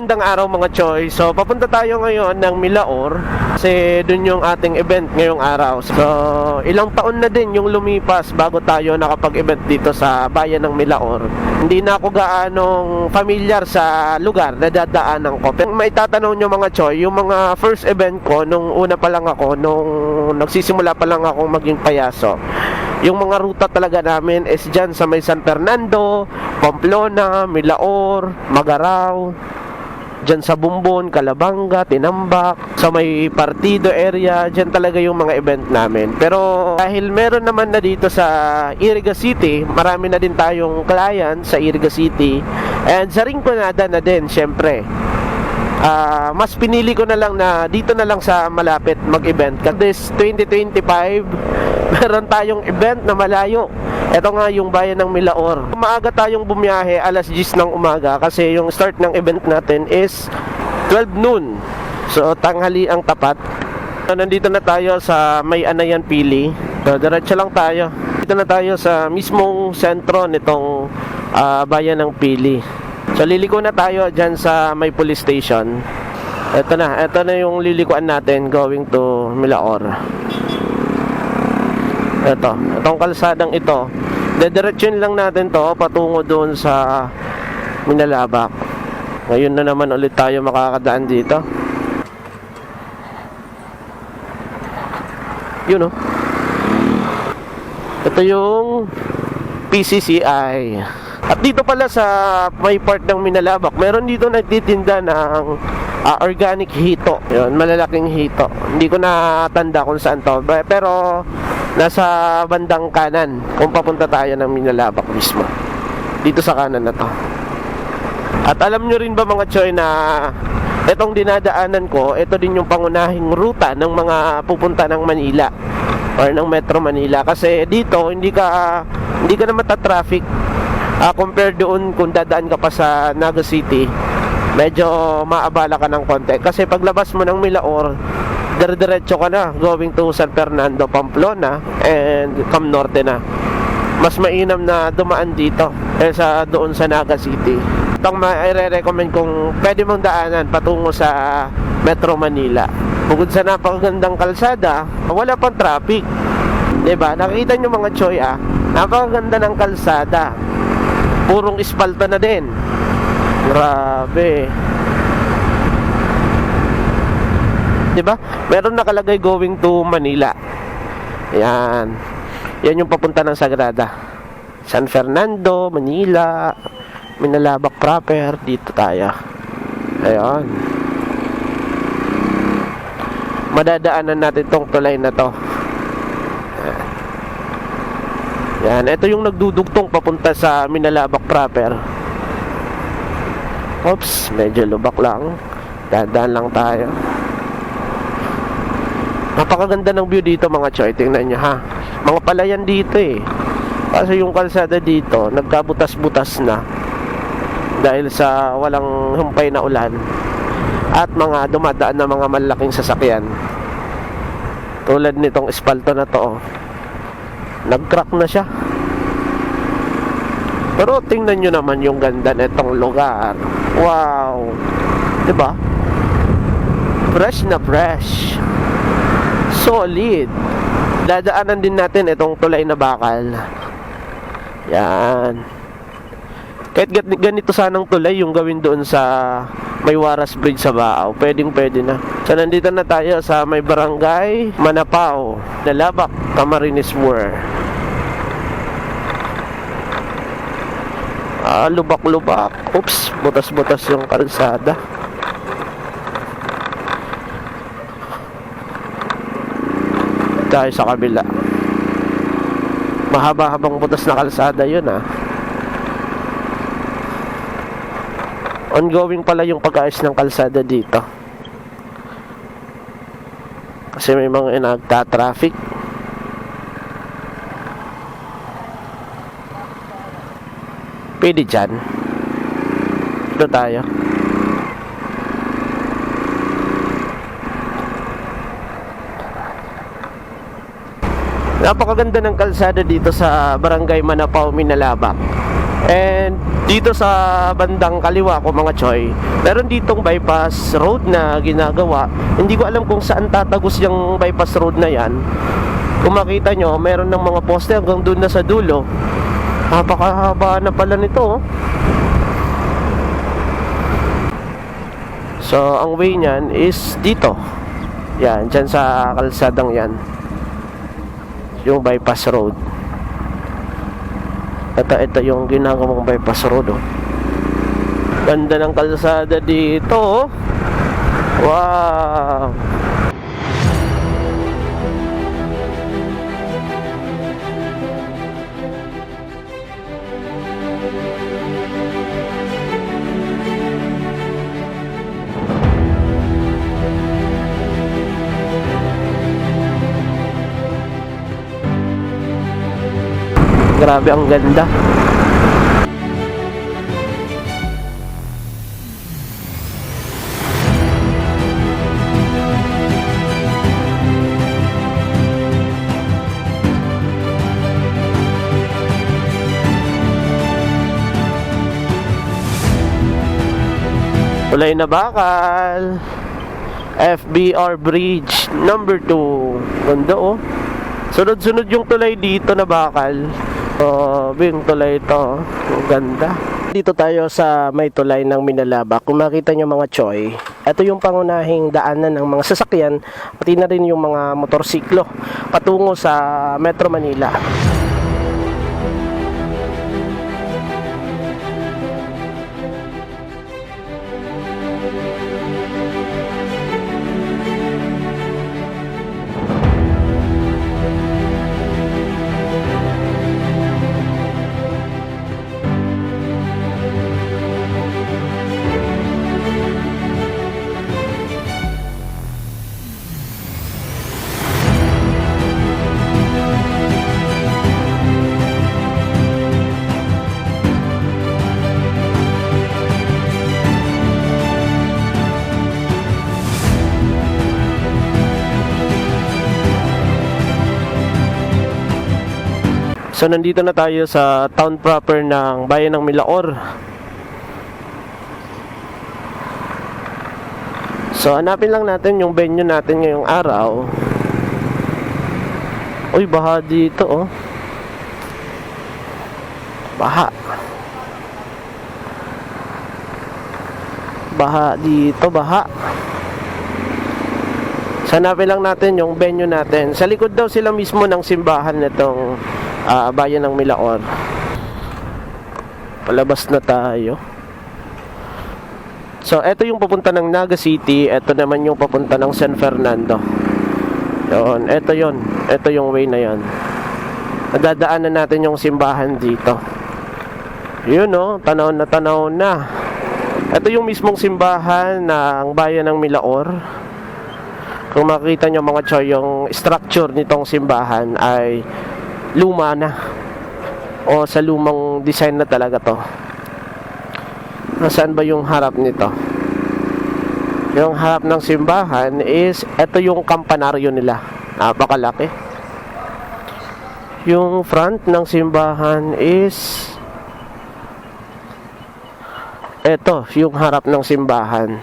Magandang araw mga Choy. So papunta tayo ngayon ng Milaor kasi dun yung ating event ngayong araw. So ilang taon na din yung lumipas bago tayo nakapag-event dito sa bayan ng Milaor. Hindi na ako gaanong familiar sa lugar na dadaanan ko. Pero may tatanong nyo mga Choy, yung mga first event ko nung una pa lang ako, nung nagsisimula pa lang akong maging payaso, yung mga ruta talaga namin is dyan sa may San Fernando, Pamplona, Milaor, Magaraw, dyan sa Bumbon, Calabanga, Tinambak, sa may Partido area, dyan talaga yung mga event namin. Pero dahil meron naman na dito sa Iriga City, marami na din tayong client sa Iriga City, and sa Rinconada na din, syempre. Mas pinili ko na lang na dito na lang sa malapit mag-event. This 2025, meron tayong event na malayo. Ito nga yung bayan ng Milaor. Maaga tayong bumiyahe, alas 10 ng umaga, kasi yung start ng event natin is 12 noon. So tanghali ang tapat. Nandito na tayo sa may Anayan Pili. So, diretso lang tayo. Dito na tayo sa mismong sentro nitong bayan ng Pili. So liliko na tayo dyan sa may police station. Ito na yung lilikuan natin going to Milaor. Itong kalsadang ito, dediretsuin lang natin to patungo doon sa Minalabak. Ngayon na naman ulit tayo makakadaan dito. Yun, oh. Ito yung PCCI. At dito pala sa may part ng Minalabak, meron dito nagtitinda ng organic hito. Yun, malalaking hito. Hindi ko natanda kung saan to, pero nasa bandang kanan kung papunta tayo ng Minalabak mismo. Dito sa kanan na to. At alam nyo rin ba mga Choy na itong dinadaanan ko, ito din yung pangunahing ruta ng mga pupunta ng Manila or ng Metro Manila. Kasi dito hindi ka na matatraffic. Compared doon kung dadaan ka pa sa Naga City, medyo maabala ka ng konti. Kasi paglabas mo ng Milaor, dire-diretso ka na going to San Fernando, Pamplona, and Cam Norte na. Mas mainam na dumaan dito kaysa doon sa Naga City. Itong i-recommend kung pwede mong daanan patungo sa Metro Manila. Bukod sa napakagandang kalsada, wala pang traffic, diba? Nakikita nyo mga Choy, napakaganda ng kalsada. Purong ispalto na din. Grabe. Diba? Meron nakalagay going to Manila. Yan. Yan yung papunta ng Sagrada. San Fernando, Manila, Minalabak proper. Dito tayo. Ayun. Madadaanan natin tong tulay na to. Yan, ito yung nagdudugtong papunta sa Minalabak proper. Oops, medyo lubak lang. Dadaan lang tayo. Napakaganda ng view dito mga Choy. Tingnan nyo ha. Mga palayan dito eh. Kasi yung kalsada dito nagkabutas-butas na dahil sa walang humpay na ulan at mga dumadaan na mga malaking sasakyan. Tulad nitong espalto na to, nag-crack na siya. Pero tingnan nyo naman yung ganda nitong lugar. Wow, diba? Fresh na fresh. Solid. Dadaanan din natin itong tulay na bakal. Yan. Kahit ganito sanang tulay yung gawin doon sa may Waras Bridge sa Baaw, pwede na. So nandito na tayo sa may barangay Manapao, Minalabak, Camarines Sur. Lubak-lubak. Oops, butas-butas yung kalsada. Tayo sa kabila. Mahaba-habang butas na kalsada yun Ongoing pala yung pag-ayos ng kalsada dito. Kasi may mga nagta-traffic. Pwede dyan. Ito tayo. Napakaganda ng kalsada dito sa Barangay Manapao, Minalabak. And dito sa bandang kaliwa ko mga choy, meron ditong bypass road na ginagawa. Hindi ko alam kung saan tatagos yung bypass road na yan. Kung makita nyo, meron ng mga poste hanggang doon na sa dulo. Napakahaba na pala nito, oh. So ang way niyan is dito. Yan, dyan sa kalsadang yan, yung bypass road. Ito yung ginagawang bypass road, oh. Ganda ng kalsada dito, oh. Wow. Grabe, ang ganda. Tulay na bakal. FBR Bridge number 2. Ganda, oh. Sunod-sunod yung tulay dito na bakal. Bing tulay ito. Ang ganda. Dito tayo sa may tulay ng Minalaba. Kung makita nyo mga choy, ito yung pangunahing daanan ng mga sasakyan, pati na rin yung mga motorsiklo patungo sa Metro Manila. So nandito na tayo sa town proper ng bayan ng Milaor. So hanapin lang natin yung venue natin ngayong araw. Uy, baha dito, oh. Baha. Baha dito, baha. So hanapin lang natin yung venue natin. Sa likod daw sila mismo ng simbahan nitong bayan ng Milaor. Palabas na tayo. So ito yung papunta ng Naga City. Ito naman yung papunta ng San Fernando. Yun, ito yun. Ito yung way na yun. Nadadaanan natin yung simbahan dito. Yun, oh, tanaw na tanaw na. Ito yung mismong simbahan ng bayan ng Milaor. Kung makikita nyo mga choy, yung structure nitong simbahan ay luma na, o sa lumang design na talaga to. Nasaan ba yung harap nito? Yung harap ng simbahan is ito yung kampanaryo nila, napakalaki. Yung front ng simbahan is ito yung harap ng simbahan.